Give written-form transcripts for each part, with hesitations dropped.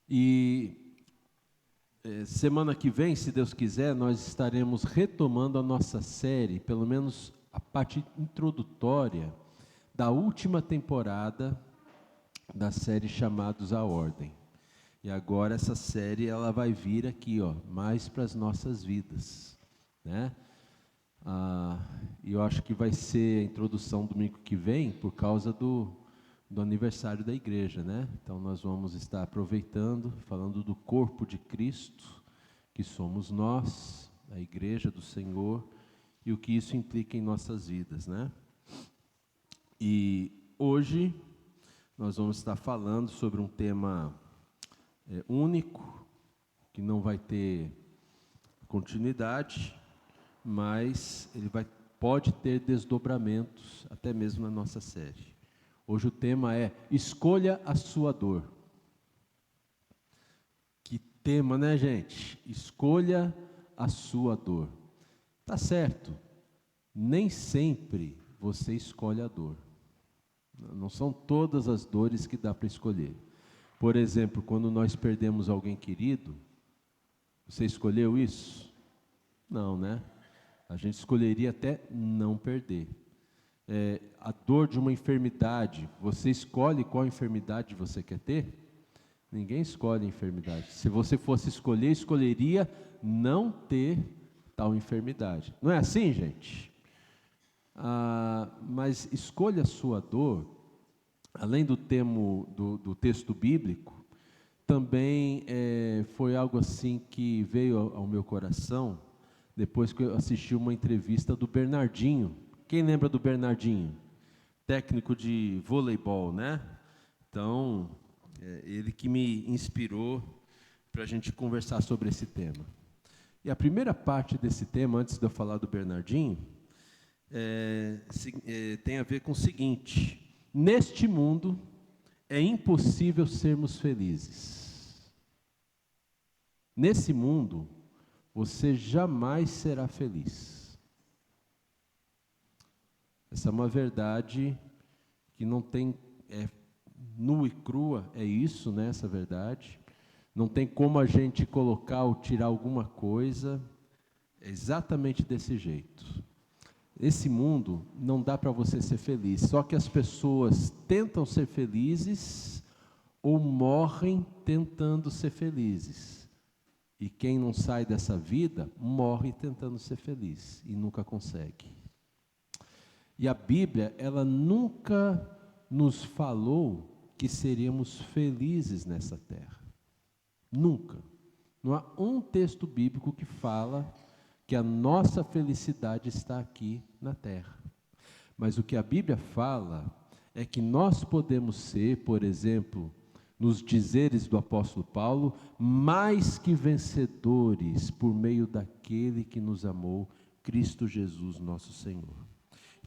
E semana que vem, se Deus quiser, nós estaremos retomando a nossa série, pelo menos a parte introdutória da última temporada da série Chamados à Ordem. E agora essa série ela vai vir aqui, mais para as nossas vidas, né? E eu acho que vai ser a introdução domingo que vem por causa do aniversário da igreja, né? Então nós vamos estar aproveitando, falando do corpo de Cristo, que somos nós, a igreja do Senhor, e o que isso implica em nossas vidas, né? E hoje nós vamos estar falando sobre um tema único, que não vai ter continuidade, mas ele pode ter desdobramentos, até mesmo na nossa série. Hoje o tema é Escolha a Sua Dor. Que tema, né, gente? Escolha a sua dor. Tá certo, nem sempre você escolhe a dor. Não são todas as dores que dá para escolher. Por exemplo, quando nós perdemos alguém querido, você escolheu isso? Não, né? A gente escolheria até não perder. A dor de uma enfermidade, você escolhe qual enfermidade você quer ter? Ninguém escolhe a enfermidade. Se você fosse escolher, escolheria não ter tal enfermidade. Não é assim, gente? Mas escolha a sua dor, além do do texto bíblico, também foi algo assim que veio ao meu coração, depois que eu assisti uma entrevista do Bernardinho. Quem lembra do Bernardinho? Técnico de voleibol, né? Então, ele que me inspirou para a gente conversar sobre esse tema. E a primeira parte desse tema, antes de eu falar do Bernardinho, tem a ver com o seguinte: neste mundo é impossível sermos felizes. Nesse mundo, você jamais será feliz. Essa é uma verdade que não tem, nua e crua, é isso, né, essa verdade. Não tem como a gente colocar ou tirar alguma coisa, é exatamente desse jeito. Esse mundo não dá para você ser feliz, só que as pessoas tentam ser felizes ou morrem tentando ser felizes. E quem não sai dessa vida, morre tentando ser feliz e nunca consegue. E a Bíblia, ela nunca nos falou que seríamos felizes nessa terra. Nunca. Não há um texto bíblico que fala que a nossa felicidade está aqui na terra. Mas o que a Bíblia fala é que nós podemos ser, por exemplo, nos dizeres do apóstolo Paulo, mais que vencedores por meio daquele que nos amou, Cristo Jesus, nosso Senhor.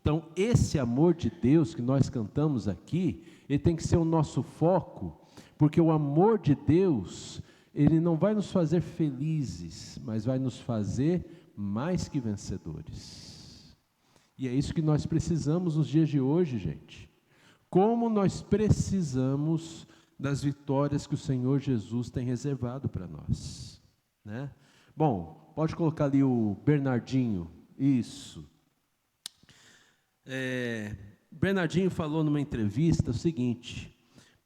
Então, esse amor de Deus que nós cantamos aqui, ele tem que ser o nosso foco, porque o amor de Deus, ele não vai nos fazer felizes, mas vai nos fazer mais que vencedores. E é isso que nós precisamos nos dias de hoje, gente. Como nós precisamos das vitórias que o Senhor Jesus tem reservado para nós, né? Bom, pode colocar ali o Bernardinho, isso. Bernardinho falou numa entrevista o seguinte: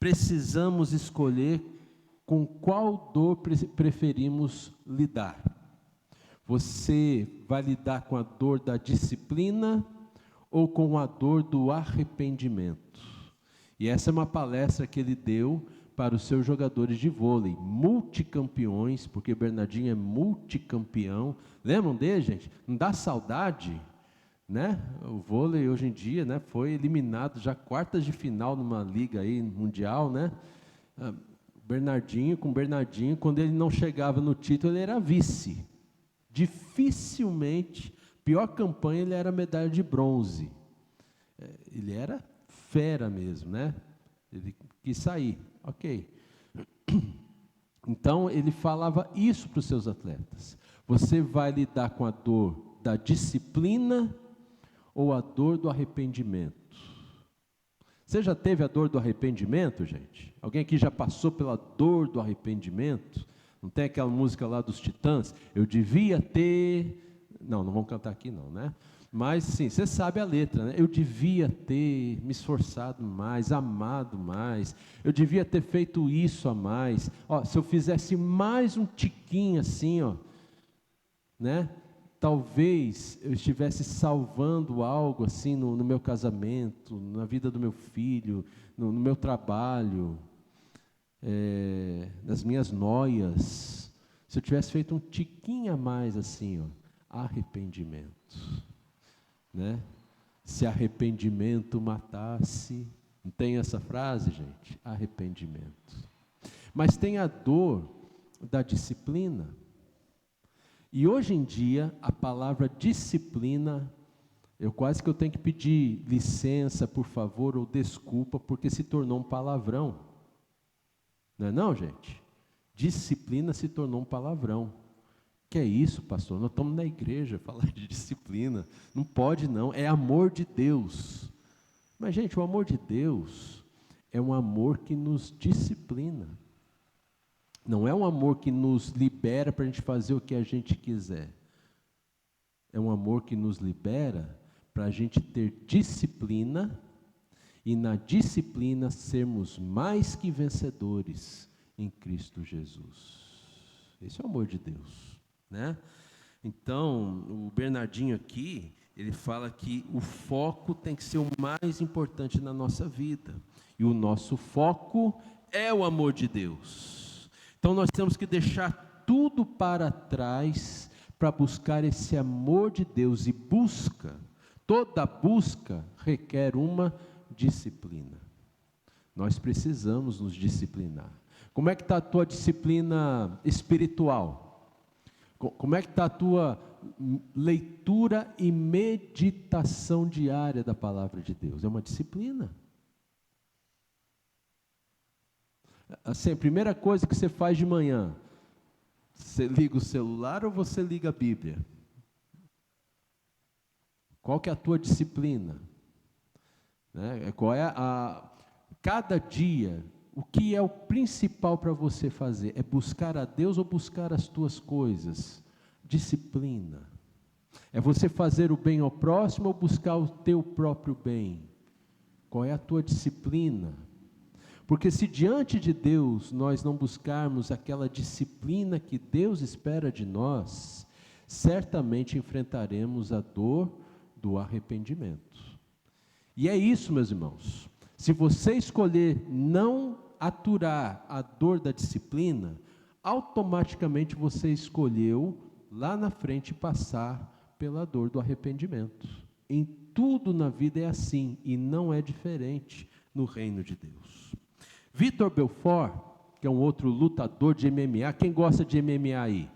precisamos escolher com qual dor preferimos lidar. Você vai lidar com a dor da disciplina ou com a dor do arrependimento? E essa é uma palestra que ele deu para os seus jogadores de vôlei, multicampeões, porque Bernardinho é multicampeão. Lembram dele, gente? Não dá saudade? Né? O vôlei hoje em dia, né, foi eliminado já quartas de final numa liga aí mundial, né? Bernardinho, quando ele não chegava no título, ele era vice. Dificilmente, pior campanha, ele era medalha de bronze. Ele era fera mesmo, né? Ele quis sair, ok. Então ele falava isso para os seus atletas: você vai lidar com a dor da disciplina ou a dor do arrependimento? Você já teve a dor do arrependimento, gente? Alguém aqui já passou pela dor do arrependimento? Não tem aquela música lá dos Titãs? Eu devia ter... Não vamos cantar aqui não, né? Mas sim, você sabe a letra, né? Eu devia ter me esforçado mais, amado mais. Eu devia ter feito isso a mais. Ó, se eu fizesse mais um tiquinho assim, ó, né? Talvez eu estivesse salvando algo assim no meu casamento, na vida do meu filho, no meu trabalho, nas minhas noias. Se eu tivesse feito um tiquinho a mais assim, ó, arrependimento, né? Se arrependimento matasse, não tem essa frase, gente? Arrependimento. Mas tem a dor da disciplina. E hoje em dia, a palavra disciplina, eu tenho que pedir licença, por favor, ou desculpa, porque se tornou um palavrão. Não é não, gente? Disciplina se tornou um palavrão. Que é isso, pastor? Nós estamos na igreja, falar de disciplina. Não pode não, é amor de Deus. Mas, gente, o amor de Deus é um amor que nos disciplina. Não é um amor que nos libera para a gente fazer o que a gente quiser. É um amor que nos libera para a gente ter disciplina e na disciplina sermos mais que vencedores em Cristo Jesus. Esse é o amor de Deus, né? Então, o Bernardinho aqui, ele fala que o foco tem que ser o mais importante na nossa vida. E o nosso foco é o amor de Deus. Então nós temos que deixar tudo para trás para buscar esse amor de Deus. E toda busca requer uma disciplina. Nós precisamos nos disciplinar. Como é que está a tua disciplina espiritual? Como é que está a tua leitura e meditação diária da palavra de Deus? É uma disciplina. Assim, a primeira coisa que você faz de manhã, você liga o celular ou você liga a Bíblia? Qual que é a tua disciplina? Né? Cada dia, o que é o principal para você fazer? É buscar a Deus ou buscar as tuas coisas? Disciplina. É você fazer o bem ao próximo ou buscar o teu próprio bem? Qual é a tua disciplina? Porque se diante de Deus nós não buscarmos aquela disciplina que Deus espera de nós, certamente enfrentaremos a dor do arrependimento. E é isso, meus irmãos. Se você escolher não aturar a dor da disciplina, automaticamente você escolheu lá na frente passar pela dor do arrependimento. Em tudo na vida é assim e não é diferente no reino de Deus. Vitor Belfort, que é um outro lutador de MMA, quem gosta de MMA aí?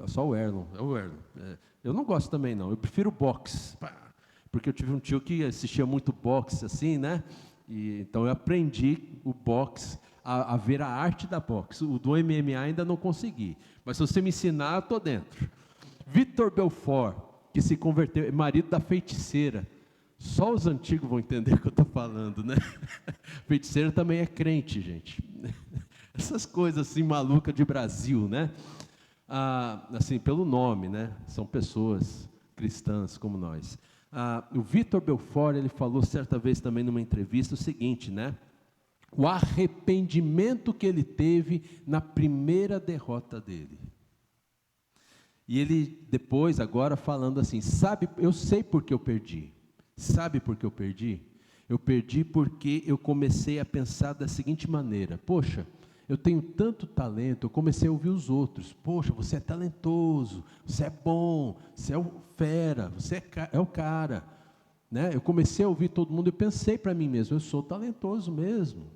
Só o Erlon, é o Erlon. Eu não gosto também não, eu prefiro boxe, porque eu tive um tio que assistia muito boxe assim, né? Então eu aprendi o boxe, a ver a arte da boxe. O do MMA ainda não consegui, mas se você me ensinar, eu estou dentro. Vitor Belfort, que se converteu, é marido da feiticeira. Só os antigos vão entender o que eu estou falando, né? Feiticeiro também é crente, gente. Essas coisas assim malucas de Brasil, né? Assim, pelo nome, né? São pessoas cristãs como nós. O Vitor Belfort, ele falou certa vez também numa entrevista o seguinte, né? O arrependimento que ele teve na primeira derrota dele. E ele depois, agora falando assim, eu sei por que eu perdi. Sabe por que eu perdi? Eu perdi porque eu comecei a pensar da seguinte maneira: poxa, eu tenho tanto talento. Eu comecei a ouvir os outros: poxa, você é talentoso, você é bom, você é o fera, você é o cara, né? Eu comecei a ouvir todo mundo e pensei para mim mesmo: eu sou talentoso mesmo.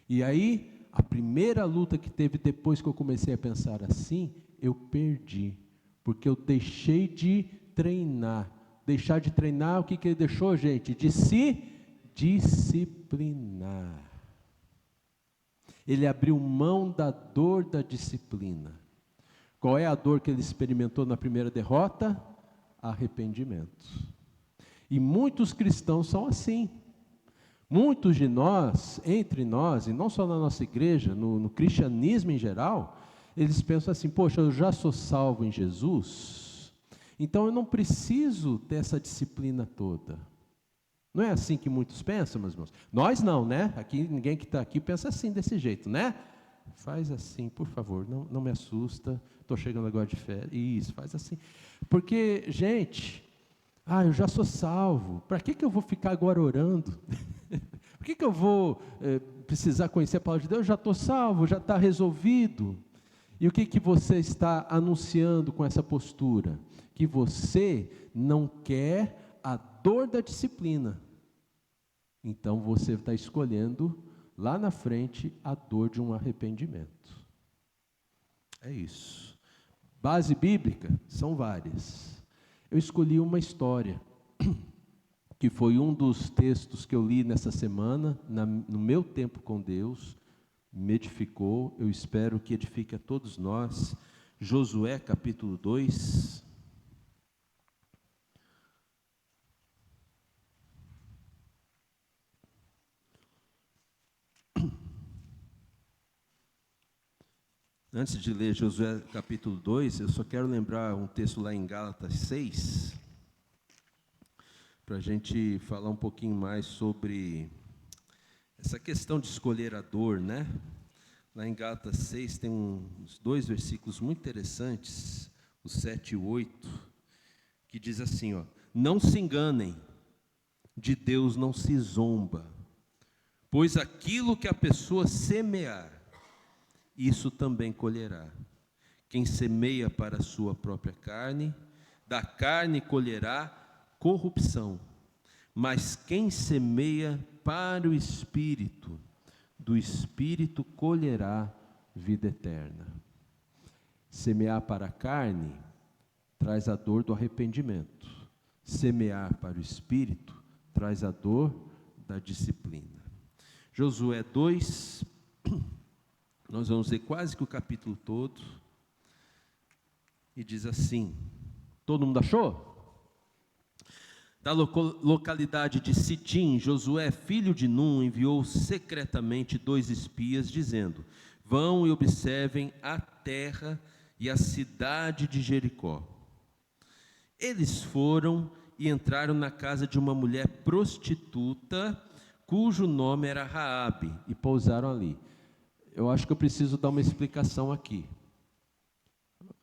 E aí, a primeira luta que teve depois que eu comecei a pensar assim, eu perdi, porque eu deixei de treinar. Deixar de treinar, o que ele deixou, gente? De se disciplinar. Ele abriu mão da dor da disciplina. Qual é a dor que ele experimentou na primeira derrota? Arrependimento. E muitos cristãos são assim. Muitos de nós, entre nós, e não só na nossa igreja, no cristianismo em geral, eles pensam assim: poxa, eu já sou salvo em Jesus, então eu não preciso ter essa disciplina toda. Não é assim que muitos pensam, meus irmãos? Nós não, né? Aqui, ninguém que está aqui pensa assim, desse jeito, né? Faz assim, por favor, não me assusta, estou chegando agora de férias. Isso, faz assim. Porque, gente, eu já sou salvo, para que eu vou ficar agora orando? Por que eu vou precisar conhecer a palavra de Deus? Eu já estou salvo, já está resolvido. E o que você está anunciando com essa postura? Que você não quer a dor da disciplina. Então você está escolhendo lá na frente a dor de um arrependimento. É isso. Base bíblica são várias. Eu escolhi uma história, que foi um dos textos que eu li nessa semana, no meu tempo com Deus, me edificou, eu espero que edifique a todos nós. Josué capítulo 2. Antes de ler Josué capítulo 2, eu só quero lembrar um texto lá em Gálatas 6, para a gente falar um pouquinho mais sobre essa questão de escolher a dor, né? Lá em Gálatas 6 tem uns 2 versículos muito interessantes, o 7 e o 8, que diz assim, ó: não se enganem, de Deus não se zomba, pois aquilo que a pessoa semear, isso também colherá. Quem semeia para a sua própria carne, da carne colherá corrupção, mas quem semeia para o Espírito, do Espírito colherá vida eterna. Semear para a carne traz a dor do arrependimento. Semear para o Espírito traz a dor da disciplina. Josué 2, nós vamos ler quase que o capítulo todo, e diz assim, todo mundo achou? Da localidade de Sitim, Josué, filho de Num, enviou secretamente 2 espias, dizendo: vão e observem a terra e a cidade de Jericó. Eles foram e entraram na casa de uma mulher prostituta, cujo nome era Raabe, e pousaram ali. Eu acho que eu preciso dar uma explicação aqui.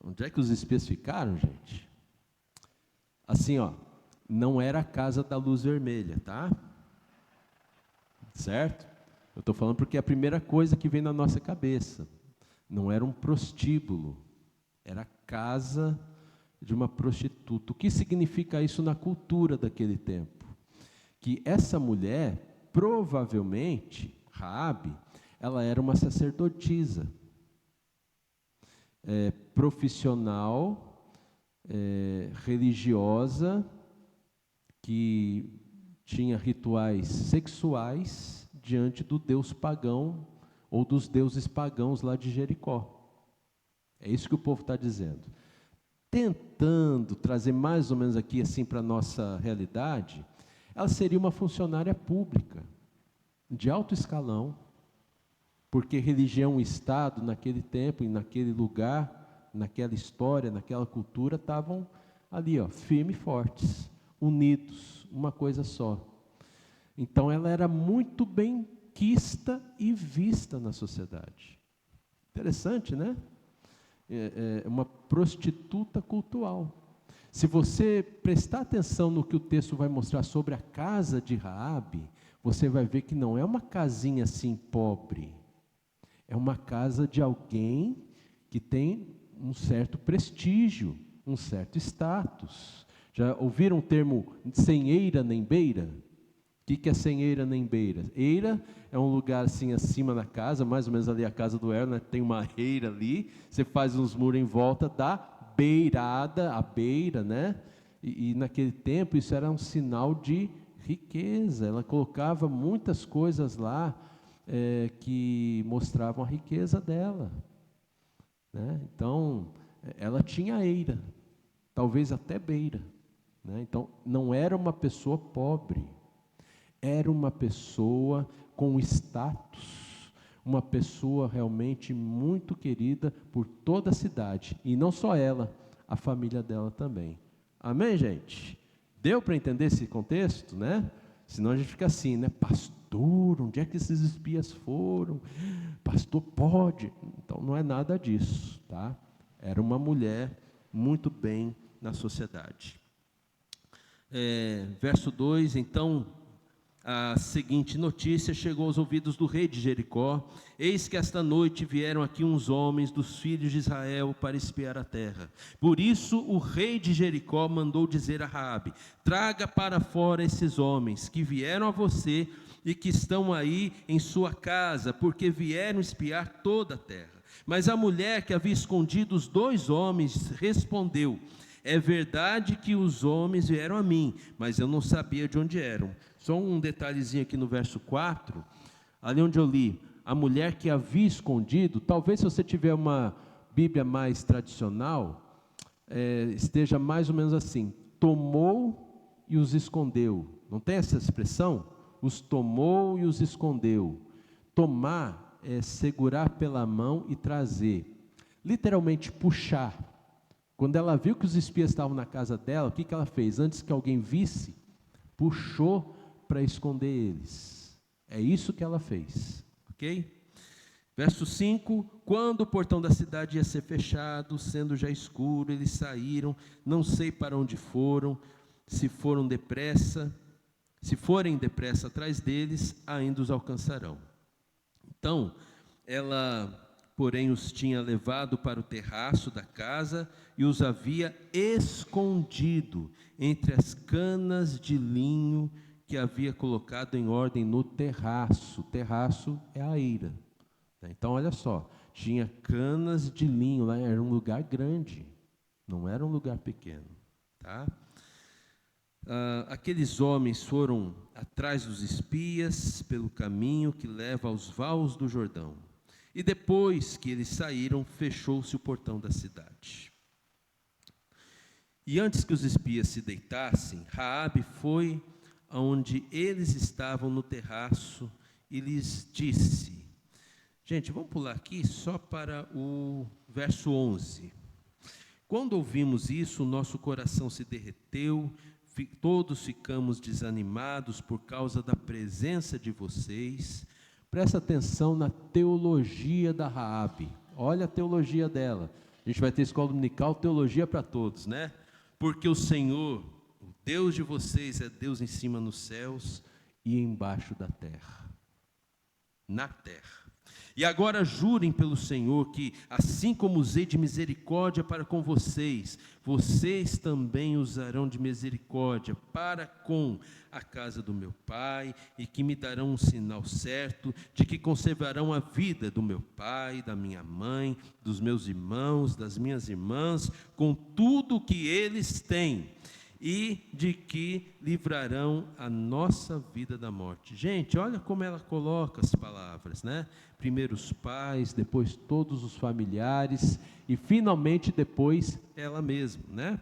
Onde é que os espias ficaram, gente? Assim, ó, não era a casa da luz vermelha, tá? Certo? Eu estou falando porque é a primeira coisa que vem na nossa cabeça. Não era um prostíbulo, era a casa de uma prostituta. O que significa isso na cultura daquele tempo? Que essa mulher, provavelmente, Raabe, ela era uma sacerdotisa, profissional, religiosa, que tinha rituais sexuais diante do deus pagão, ou dos deuses pagãos lá de Jericó. É isso que o povo está dizendo. Tentando trazer mais ou menos aqui assim para a nossa realidade, ela seria uma funcionária pública, de alto escalão, porque religião e Estado, naquele tempo e naquele lugar, naquela história, naquela cultura, estavam ali, ó, firmes e fortes, unidos, uma coisa só. Então ela era muito bem quista e vista na sociedade. Interessante, né? Uma prostituta cultural. Se você prestar atenção no que o texto vai mostrar sobre a casa de Raabe, você vai ver que não é uma casinha assim pobre. É uma casa de alguém que tem um certo prestígio, um certo status. Já ouviram o termo sem eira nem beira? O que é sem eira nem beira? Eira é um lugar assim acima da casa, mais ou menos ali a casa do Erno, né? Tem uma eira ali, você faz uns muros em volta da beirada, a beira, né? E naquele tempo isso era um sinal de riqueza. Ela colocava muitas coisas lá que mostravam a riqueza dela, né? Então, ela tinha eira, talvez até beira, né? Então, não era uma pessoa pobre. Era uma pessoa com status, uma pessoa realmente muito querida por toda a cidade, e não só ela, a família dela também. Amém, gente? Deu para entender esse contexto, né? Senão a gente fica assim, né? Pastor, onde é que esses espias foram? Pastor, pode? Então não é nada disso, tá? Era uma mulher muito bem na sociedade. Verso 2, então, a seguinte notícia chegou aos ouvidos do rei de Jericó: eis que esta noite vieram aqui uns homens dos filhos de Israel para espiar a terra. Por isso o rei de Jericó mandou dizer a Raabe: traga para fora esses homens que vieram a você e que estão aí em sua casa, porque vieram espiar toda a terra. Mas a mulher que havia escondido os 2 homens respondeu: é verdade que os homens vieram a mim, mas eu não sabia de onde eram. Só um detalhezinho aqui no verso 4, ali onde eu li, a mulher que havia escondido, talvez se você tiver uma Bíblia mais tradicional, esteja mais ou menos assim: tomou e os escondeu. Não tem essa expressão? Os tomou e os escondeu. Tomar é segurar pela mão e trazer, literalmente puxar. Quando ela viu que os espias estavam na casa dela, o que ela fez? Antes que alguém visse, puxou para esconder eles. É isso que ela fez, ok? Verso 5, quando o portão da cidade ia ser fechado, sendo já escuro, eles saíram, não sei para onde foram, se forem depressa atrás deles, ainda os alcançarão. Então, ela, porém, os tinha levado para o terraço da casa e os havia escondido entre as canas de linho que havia colocado em ordem no terraço. Terraço é a eira. Então, olha só, tinha canas de linho lá, era um lugar grande, não era um lugar pequeno, tá? Aqueles homens foram atrás dos espias pelo caminho que leva aos vales do Jordão. E depois que eles saíram, fechou-se o portão da cidade. E antes que os espias se deitassem, Raabe foi aonde eles estavam no terraço e lhes disse... Gente, vamos pular aqui só para o verso 11. Quando ouvimos isso, o nosso coração se derreteu, todos ficamos desanimados por causa da presença de vocês. Presta atenção na teologia da Raabe. Olha a teologia dela. A gente vai ter escola dominical, teologia para todos, né? Porque o Senhor, o Deus de vocês, é Deus em cima nos céus e embaixo da terra. Na terra. E agora jurem pelo Senhor que, assim como usei de misericórdia para com vocês, vocês também usarão de misericórdia para com a casa do meu pai, e que me darão um sinal certo de que conservarão a vida do meu pai, da minha mãe, dos meus irmãos, das minhas irmãs, com tudo o que eles têm, e de que livrarão a nossa vida da morte. Gente, olha como ela coloca as palavras, né? Primeiro os pais, depois todos os familiares, e finalmente depois ela mesma, né?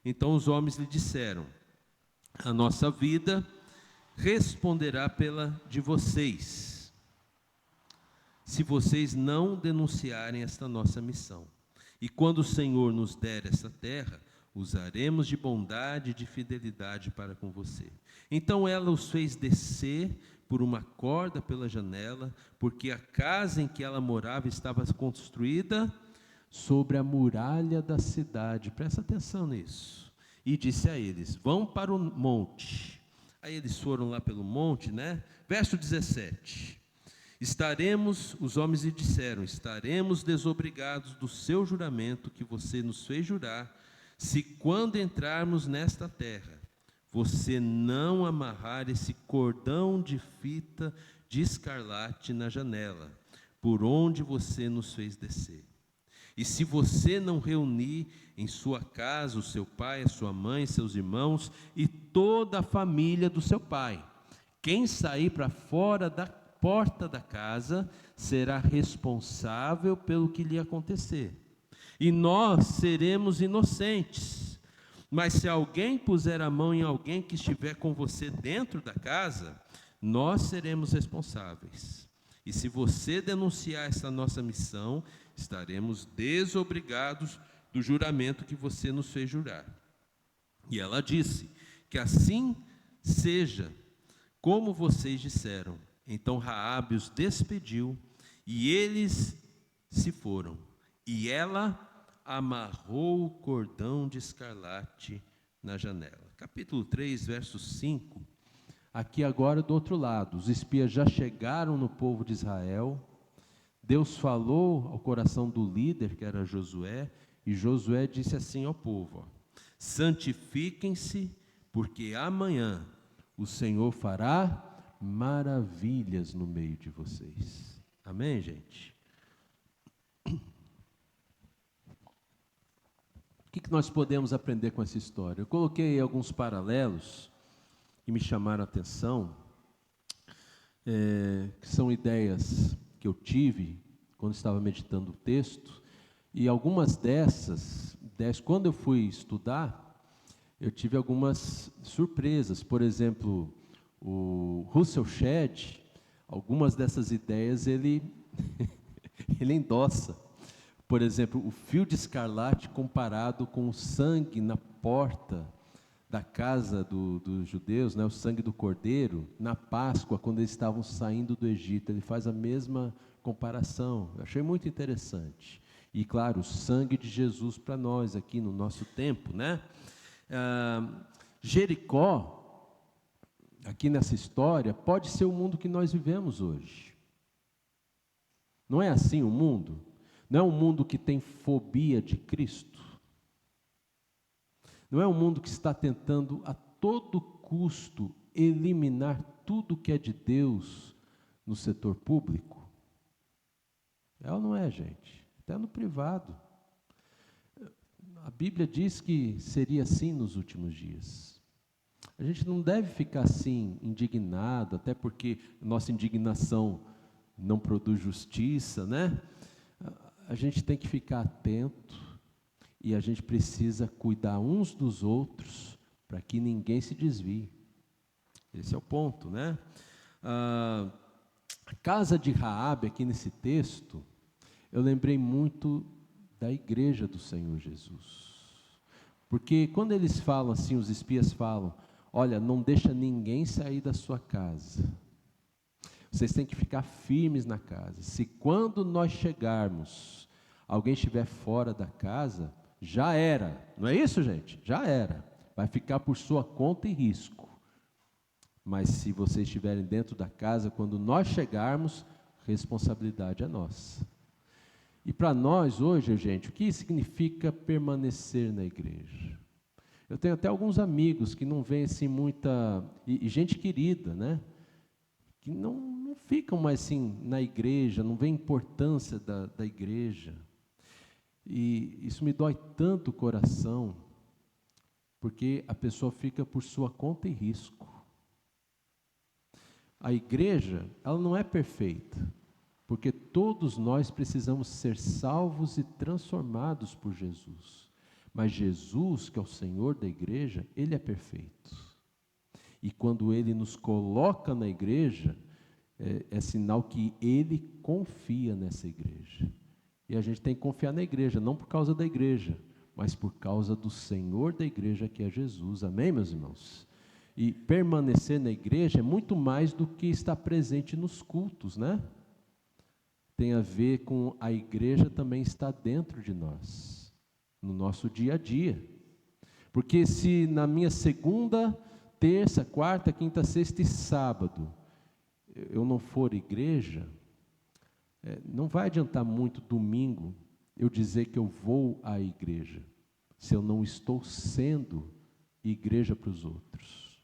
Então os homens lhe disseram: a nossa vida responderá pela de vocês, se vocês não denunciarem esta nossa missão. E quando o Senhor nos der essa terra, usaremos de bondade e de fidelidade para com você. Então ela os fez descer por uma corda pela janela, porque a casa em que ela morava estava construída sobre a muralha da cidade. Presta atenção nisso. E disse a eles: vão para o monte. Aí eles foram lá pelo monte, né? Verso 17. Os homens lhe disseram: estaremos desobrigados do seu juramento que você nos fez jurar, se quando entrarmos nesta terra, você não amarrar esse cordão de fita de escarlate na janela, por onde você nos fez descer. E se você não reunir em sua casa o seu pai, a sua mãe, seus irmãos e toda a família do seu pai, quem sair para fora da porta da casa será responsável pelo que lhe acontecer. E nós seremos inocentes. Mas se alguém puser a mão em alguém que estiver com você dentro da casa, nós seremos responsáveis. E se você denunciar essa nossa missão, estaremos desobrigados do juramento que você nos fez jurar. E ela disse: que assim seja, como vocês disseram. Então Raabe os despediu, e eles se foram. E ela amarrou o cordão de escarlate na janela. Capítulo 3, verso 5. Aqui agora do outro lado, os espias já chegaram no povo de Israel. Deus falou ao coração do líder, que era Josué, e Josué disse assim ao povo: santifiquem-se, porque amanhã o Senhor fará maravilhas no meio de vocês. Amém, gente? O que nós podemos aprender com essa história? Eu coloquei alguns paralelos que me chamaram a atenção, que são ideias que eu tive quando estava meditando o texto, e algumas dessas, quando eu fui estudar, eu tive algumas surpresas. Por exemplo, o Russell Shedd, algumas dessas ideias ele endossa. Por exemplo, o fio de escarlate comparado com o sangue na porta da casa dos judeus, né, o sangue do cordeiro, na Páscoa, quando eles estavam saindo do Egito. Ele faz a mesma comparação. Eu achei muito interessante. E claro, o sangue de Jesus para nós aqui no nosso tempo, né? Jericó, aqui nessa história, pode ser o mundo que nós vivemos hoje. Não é assim o mundo? Não é um mundo que tem fobia de Cristo? Não é um mundo que está tentando a todo custo eliminar tudo que é de Deus no setor público? É ou não é, gente? Até no privado. A Bíblia diz que seria assim nos últimos dias. A gente não deve ficar assim, indignado, até porque nossa indignação não produz justiça, né? A gente tem que ficar atento e a gente precisa cuidar uns dos outros para que ninguém se desvie. Esse é o ponto, né? A casa de Raabe, aqui nesse texto, eu lembrei muito da igreja do Senhor Jesus. Porque quando eles falam assim, os espias falam: olha, não deixa ninguém sair da sua casa. Vocês têm que ficar firmes na casa. Se quando nós chegarmos, alguém estiver fora da casa, já era. Não é isso, gente? Já era. Vai ficar por sua conta e risco. Mas se vocês estiverem dentro da casa, quando nós chegarmos, responsabilidade é nossa. E para nós hoje, gente, o que significa permanecer na igreja? Eu tenho até alguns amigos que não veem assim muita... E gente querida, né? Que não ficam mais assim na igreja, não vê a importância da igreja. E isso me dói tanto o coração, porque a pessoa fica por sua conta e risco. A igreja, ela não é perfeita, porque todos nós precisamos ser salvos e transformados por Jesus. Mas Jesus, que é o Senhor da igreja, Ele é perfeito. E quando Ele nos coloca na igreja, é sinal que Ele confia nessa igreja. E a gente tem que confiar na igreja, não por causa da igreja, mas por causa do Senhor da igreja, que é Jesus. Amém, meus irmãos? E permanecer na igreja é muito mais do que estar presente nos cultos, né? Tem a ver com a igreja também estar dentro de nós, no nosso dia a dia. Porque se na minha segunda, terça, quarta, quinta, sexta e sábado eu não for igreja, não vai adiantar muito domingo eu dizer que eu vou à igreja, se eu não estou sendo igreja para os outros.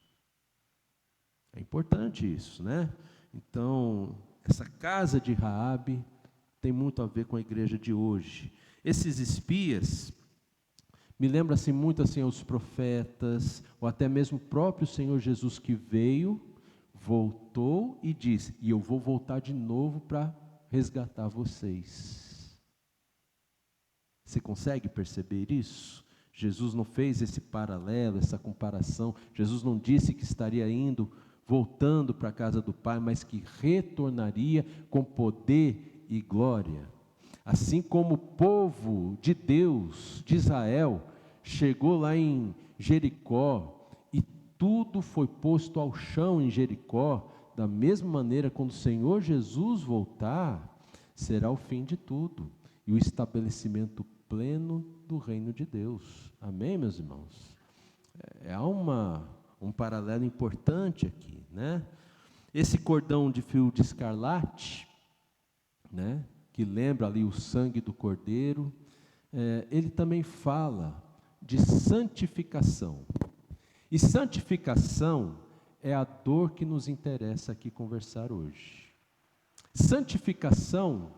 É importante isso, né? Então, essa casa de Raabe tem muito a ver com a igreja de hoje. Esses espias me lembram assim, muito assim aos profetas, ou até mesmo o próprio Senhor Jesus, que veio, voltou e disse: e eu vou voltar de novo para resgatar vocês. Você consegue perceber isso? Jesus não fez esse paralelo, essa comparação. Jesus não disse que estaria voltando para a casa do Pai, mas que retornaria com poder e glória. Assim como o povo de Deus, de Israel, chegou lá em Jericó e tudo foi posto ao chão em Jericó, da mesma maneira, quando o Senhor Jesus voltar, será o fim de tudo e o estabelecimento pleno do reino de Deus. Amém, meus irmãos? Há um paralelo importante aqui, né? Esse cordão de fio de escarlate, né, que lembra ali o sangue do Cordeiro, ele também fala de santificação. E santificação é a dor que nos interessa aqui conversar hoje. Santificação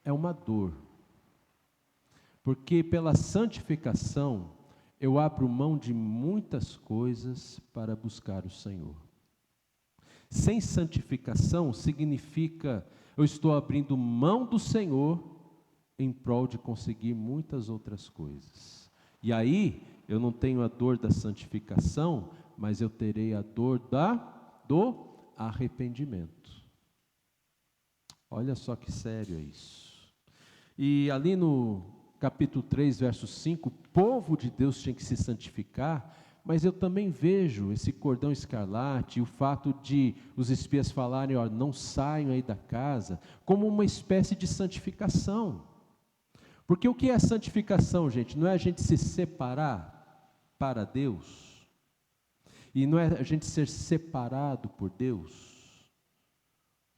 é uma dor, porque pela santificação eu abro mão de muitas coisas para buscar o Senhor. Sem santificação significa eu estou abrindo mão do Senhor em prol de conseguir muitas outras coisas. E aí eu não tenho a dor da santificação, mas eu terei a dor do arrependimento. Olha só que sério é isso. E ali no capítulo 3, verso 5, o povo de Deus tinha que se santificar, mas eu também vejo esse cordão escarlate, o fato de os espias falarem, ó, não saiam aí da casa, como uma espécie de santificação. Porque o que é santificação, gente? Não é a gente se separar para Deus, e não é a gente ser separado por Deus.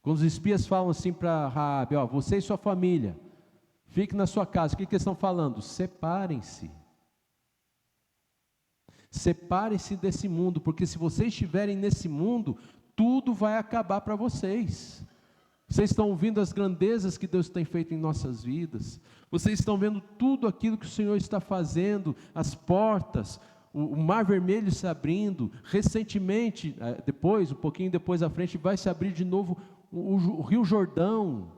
Quando os espias falam assim para Raabe, ó, você e sua família, fique na sua casa, o que eles estão falando? Separem-se. Separem-se desse mundo, porque se vocês estiverem nesse mundo, tudo vai acabar para vocês. Vocês estão vendo as grandezas que Deus tem feito em nossas vidas, vocês estão vendo tudo aquilo que o Senhor está fazendo, as portas, o mar vermelho se abrindo, recentemente, um pouquinho depois à frente, vai se abrir de novo o Rio Jordão.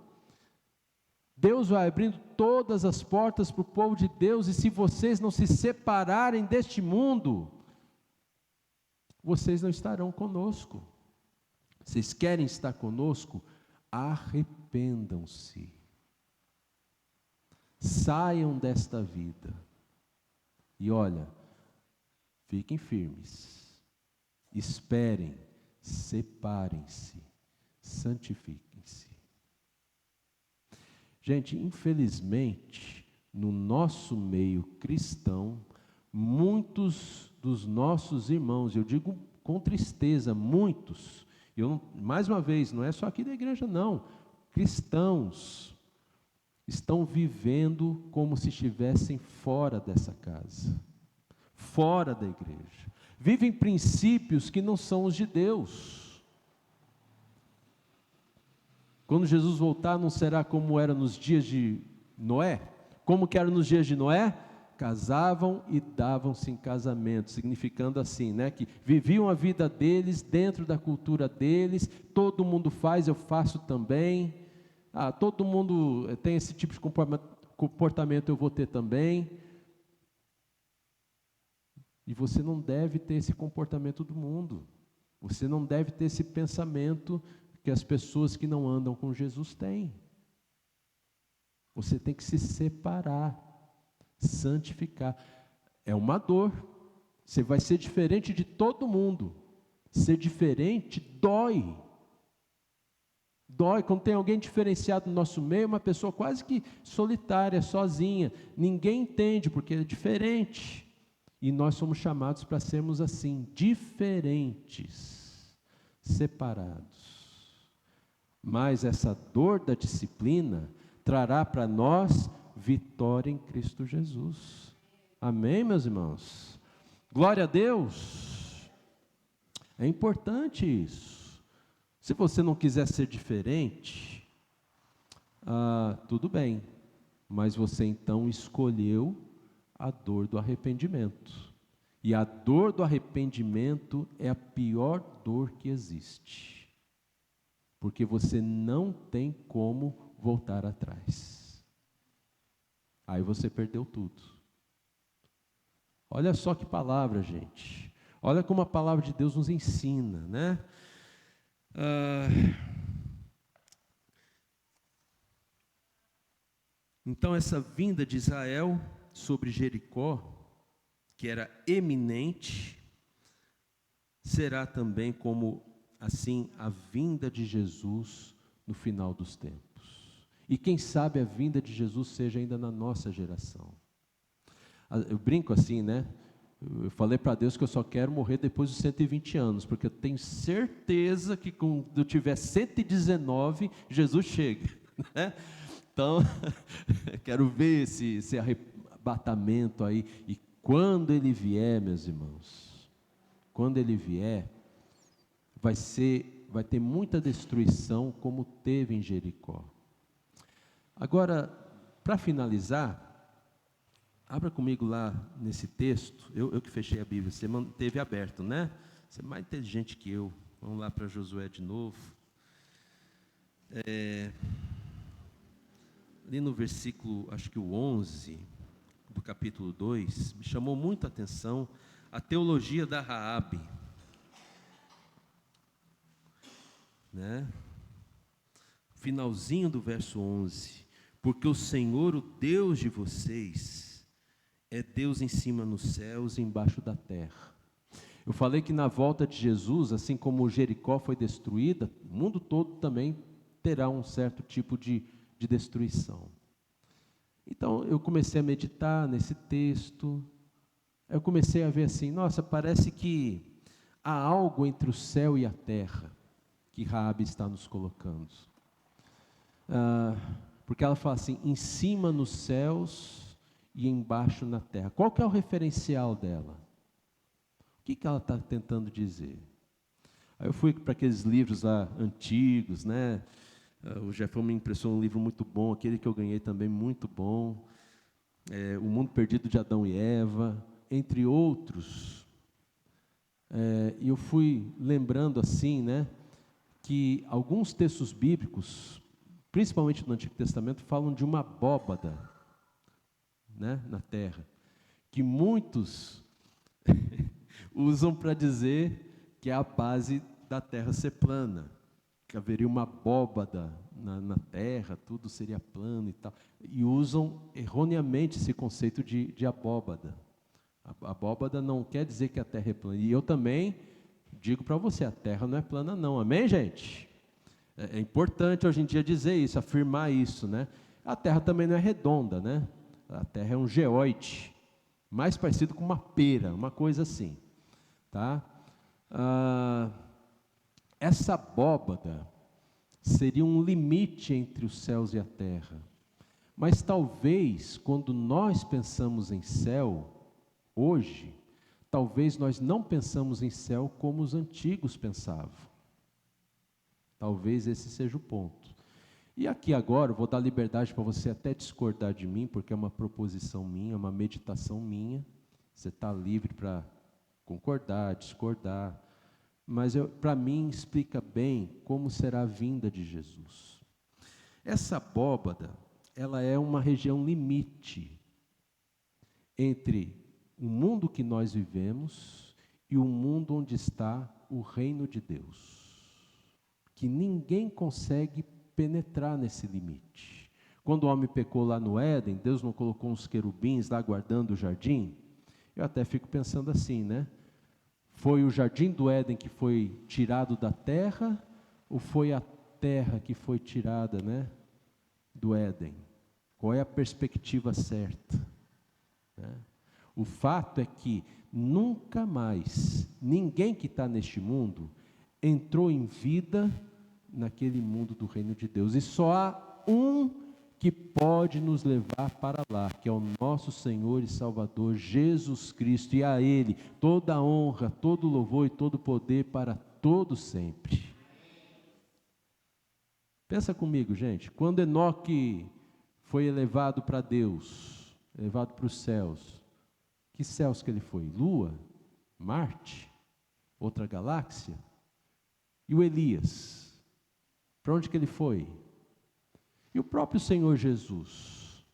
Deus vai abrindo todas as portas para o povo de Deus, e se vocês não se separarem deste mundo, vocês não estarão conosco. Vocês querem estar conosco? Arrependam-se. Saiam desta vida. E olha, fiquem firmes. Esperem, separem-se, santifiquem-se. Gente, infelizmente, no nosso meio cristão, muitos dos nossos irmãos, eu digo com tristeza, muitos, mais uma vez, não é só aqui da igreja não, cristãos, estão vivendo como se estivessem fora dessa casa, fora da igreja, vivem princípios que não são os de Deus. Quando Jesus voltar, não será como era nos dias de Noé? Como que era nos dias de Noé? Casavam e davam-se em casamento, significando assim, né, que viviam a vida deles, dentro da cultura deles, todo mundo faz, eu faço também, todo mundo tem esse tipo de comportamento, eu vou ter também. E você não deve ter esse comportamento do mundo, você não deve ter esse pensamento que as pessoas que não andam com Jesus têm. Você tem que se separar, santificar. É uma dor, você vai ser diferente de todo mundo. Ser diferente dói. Dói, quando tem alguém diferenciado no nosso meio, uma pessoa quase que solitária, sozinha. Ninguém entende, porque é diferente. E nós somos chamados para sermos assim, diferentes, separados. Mas essa dor da disciplina trará para nós vitória em Cristo Jesus. Amém, meus irmãos? Glória a Deus. É importante isso. Se você não quiser ser diferente, tudo bem, mas você então escolheu a dor do arrependimento. E a dor do arrependimento é a pior dor que existe. Porque você não tem como voltar atrás. Aí você perdeu tudo. Olha só que palavra, gente. Olha como a palavra de Deus nos ensina, né? Então, essa vinda de Israel sobre Jericó, que era eminente, será também como, assim, a vinda de Jesus no final dos tempos. E quem sabe a vinda de Jesus seja ainda na nossa geração. Eu brinco assim, né? Eu falei para Deus que eu só quero morrer depois dos 120 anos, porque eu tenho certeza que quando eu tiver 119, Jesus chega, né? Então, quero ver esse arrebatamento aí. E quando ele vier, meus irmãos, quando ele vier, vai ter muita destruição, como teve em Jericó. Agora, para finalizar, abra comigo lá nesse texto. Eu que fechei a Bíblia, você manteve aberto, né? Você é mais inteligente que eu. Vamos lá para Josué de novo. Ali no versículo, acho que o 11, do capítulo 2, me chamou muito a atenção a teologia da Raabe, né? Finalzinho do verso 11: porque o Senhor, o Deus de vocês, é Deus em cima nos céus e embaixo da terra. Eu falei que na volta de Jesus, assim como Jericó foi destruída, o mundo todo também terá um certo tipo de destruição. Então eu comecei a meditar nesse texto, eu comecei a ver assim, nossa, parece que há algo entre o céu e a terra, que Raabe está nos colocando. Porque ela fala assim, em cima nos céus e embaixo na terra. Qual que é o referencial dela? O que ela está tentando dizer? Aí eu fui para aqueles livros lá antigos, né? O Jefão me impressionou um livro muito bom, aquele que eu ganhei também muito bom, O Mundo Perdido de Adão e Eva, entre outros. E eu fui lembrando assim, né, que alguns textos bíblicos, principalmente no Antigo Testamento, falam de uma abóbada, né, na terra, que muitos usam para dizer que é a base da terra ser plana, que haveria uma abóbada na terra, tudo seria plano e tal, e usam erroneamente esse conceito de abóbada. A abóbada não quer dizer que a terra é plana, e eu também digo para você, a terra não é plana não, amém, gente? É importante hoje em dia dizer isso, afirmar isso, né? A terra também não é redonda, né? A terra é um geoide, mais parecido com uma pera, uma coisa assim, tá? Essa abóbada seria um limite entre os céus e a terra. Mas talvez, quando nós pensamos em céu, hoje, talvez nós não pensamos em céu como os antigos pensavam. Talvez esse seja o ponto. E aqui agora, eu vou dar liberdade para você até discordar de mim, porque é uma proposição minha, uma meditação minha. Você está livre para concordar, discordar. Mas para mim explica bem como será a vinda de Jesus. Essa abóbada, ela é uma região limite entre o mundo que nós vivemos e o mundo onde está o reino de Deus, que ninguém consegue penetrar nesse limite. Quando o homem pecou lá no Éden, Deus não colocou uns querubins lá guardando o jardim? Eu até fico pensando assim, né? Foi o jardim do Éden que foi tirado da terra, ou foi a terra que foi tirada, né, do Éden? Qual é a perspectiva certa? Né? O fato é que nunca mais, ninguém que está neste mundo, entrou em vida naquele mundo do reino de Deus. E só há um que pode nos levar para lá, que é o nosso Senhor e Salvador Jesus Cristo, e a Ele toda a honra, todo o louvor e todo o poder para todo sempre. Pensa comigo, gente, quando Enoque foi elevado para Deus, elevado para os céus, que céus que ele foi? Lua? Marte? Outra galáxia? E o Elias? Para onde que ele foi? E o próprio Senhor Jesus,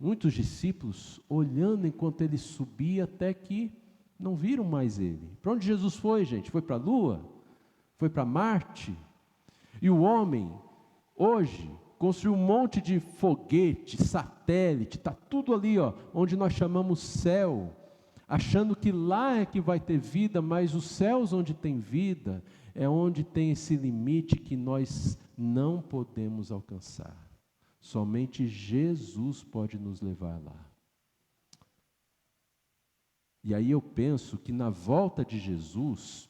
muitos discípulos olhando enquanto ele subia, até que não viram mais ele. Para onde Jesus foi, gente? Foi para a Lua? Foi para Marte? E o homem, hoje, construiu um monte de foguete, satélite, está tudo ali, ó, onde nós chamamos céu, achando que lá é que vai ter vida, mas os céus onde tem vida, é onde tem esse limite que nós não podemos alcançar. Somente Jesus pode nos levar lá. E aí eu penso que na volta de Jesus,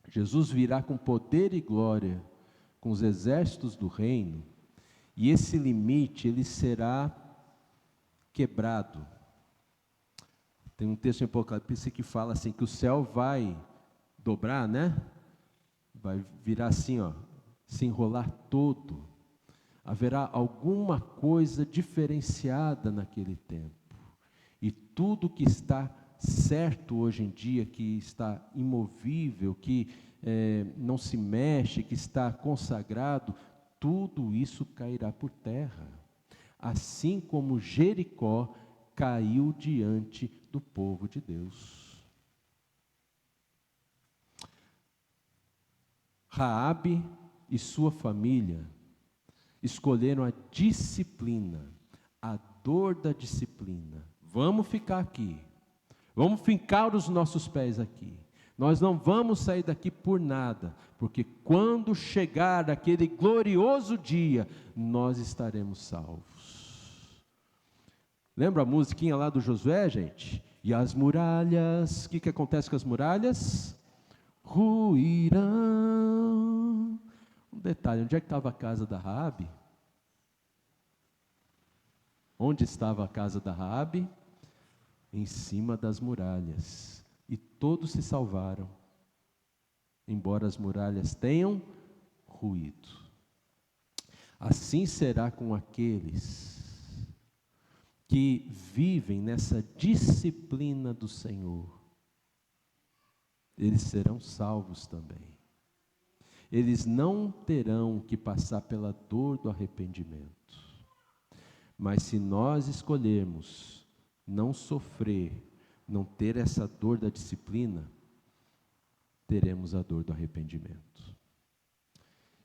Jesus virá com poder e glória, com os exércitos do reino, e esse limite, ele será quebrado. Tem um texto em Apocalipse que fala assim, que o céu vai dobrar, né? Vai virar assim, ó, se enrolar todo. Haverá alguma coisa diferenciada naquele tempo. E tudo que está certo hoje em dia, que está imovível, que não se mexe, que está consagrado, tudo isso cairá por terra. Assim como Jericó caiu diante do povo de Deus. Raabe e sua família escolheram a disciplina, a dor da disciplina. Vamos ficar aqui, vamos fincar os nossos pés aqui. Nós não vamos sair daqui por nada, porque quando chegar aquele glorioso dia, nós estaremos salvos. Lembra a musiquinha lá do Josué, gente? E as muralhas, o que acontece com as muralhas? Ruirão. Um detalhe, onde é que estava a casa da Raabe? Onde estava a casa da Raabe? Em cima das muralhas. E todos se salvaram, embora as muralhas tenham ruído. Assim será com aqueles que vivem nessa disciplina do Senhor. Eles serão salvos também. Eles não terão que passar pela dor do arrependimento. Mas se nós escolhermos não sofrer, não ter essa dor da disciplina, teremos a dor do arrependimento.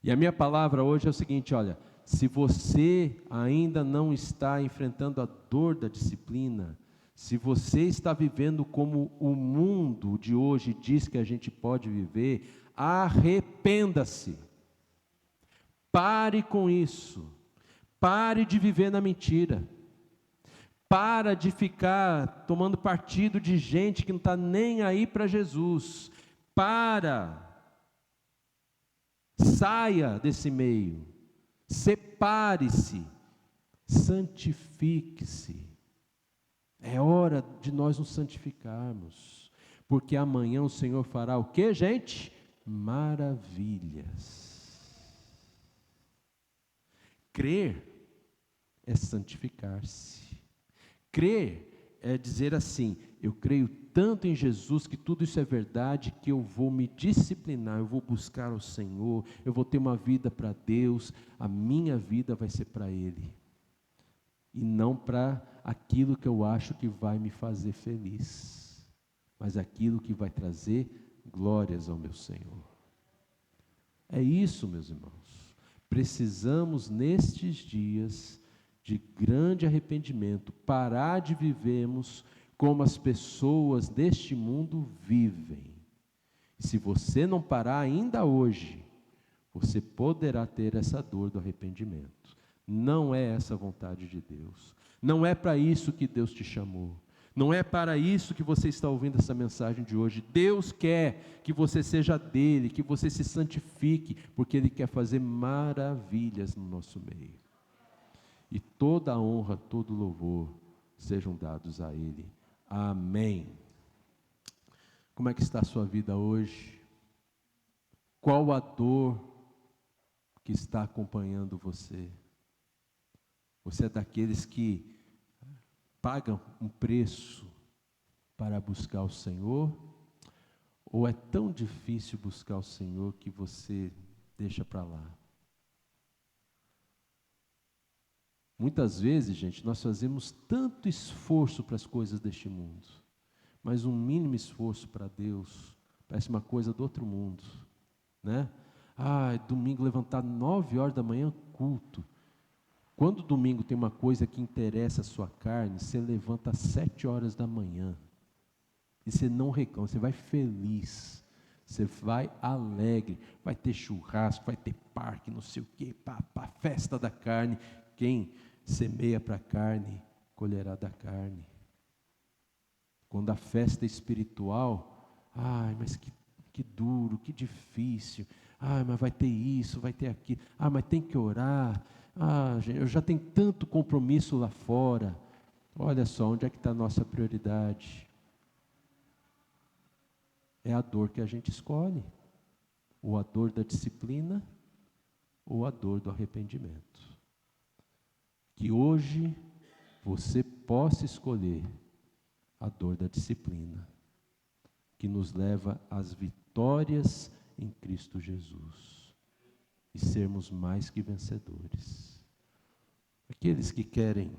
E a minha palavra hoje é o seguinte, olha, se você ainda não está enfrentando a dor da disciplina, se você está vivendo como o mundo de hoje diz que a gente pode viver, arrependa-se. Pare com isso. Pare de viver na mentira. Para de ficar tomando partido de gente que não está nem aí para Jesus. Saia desse meio. Separe-se. Santifique-se. É hora de nós nos santificarmos. Porque amanhã o Senhor fará o quê, gente? Maravilhas. Crer é santificar-se. Crer é dizer assim, eu creio tanto em Jesus que tudo isso é verdade, que eu vou me disciplinar, eu vou buscar o Senhor, eu vou ter uma vida para Deus, a minha vida vai ser para Ele. E não para aquilo que eu acho que vai me fazer feliz, mas aquilo que vai trazer glórias ao meu Senhor. É isso, meus irmãos. Precisamos nestes dias de grande arrependimento, parar de vivermos como as pessoas deste mundo vivem. E se você não parar ainda hoje, você poderá ter essa dor do arrependimento. Não é essa a vontade de Deus. Não é para isso que Deus te chamou. Não é para isso que você está ouvindo essa mensagem de hoje. Deus quer que você seja dele, que você se santifique, porque Ele quer fazer maravilhas no nosso meio. E toda a honra, todo o louvor sejam dados a Ele. Amém. Como é que está a sua vida hoje? Qual a dor que está acompanhando você? Você é daqueles que pagam um preço para buscar o Senhor? Ou é tão difícil buscar o Senhor que você deixa para lá? Muitas vezes, gente, nós fazemos tanto esforço para as coisas deste mundo, mas um mínimo esforço para Deus parece uma coisa do outro mundo, né? Domingo levantar 9 horas da manhã, culto. Quando domingo tem uma coisa que interessa a sua carne, você levanta às 7 horas da manhã. E você não reclama, você vai feliz, você vai alegre, vai ter churrasco, vai ter parque, não sei o quê, festa da carne. Quem semeia para a carne, colherá da carne. Quando a festa é espiritual, mas que duro, que difícil. Mas vai ter isso, vai ter aquilo. Mas tem que orar. Gente, eu já tenho tanto compromisso lá fora. Olha só, onde é que está a nossa prioridade? É a dor que a gente escolhe. Ou a dor da disciplina, ou a dor do arrependimento. Que hoje você possa escolher a dor da disciplina, que nos leva às vitórias em Cristo Jesus, e sermos mais que vencedores. Aqueles que querem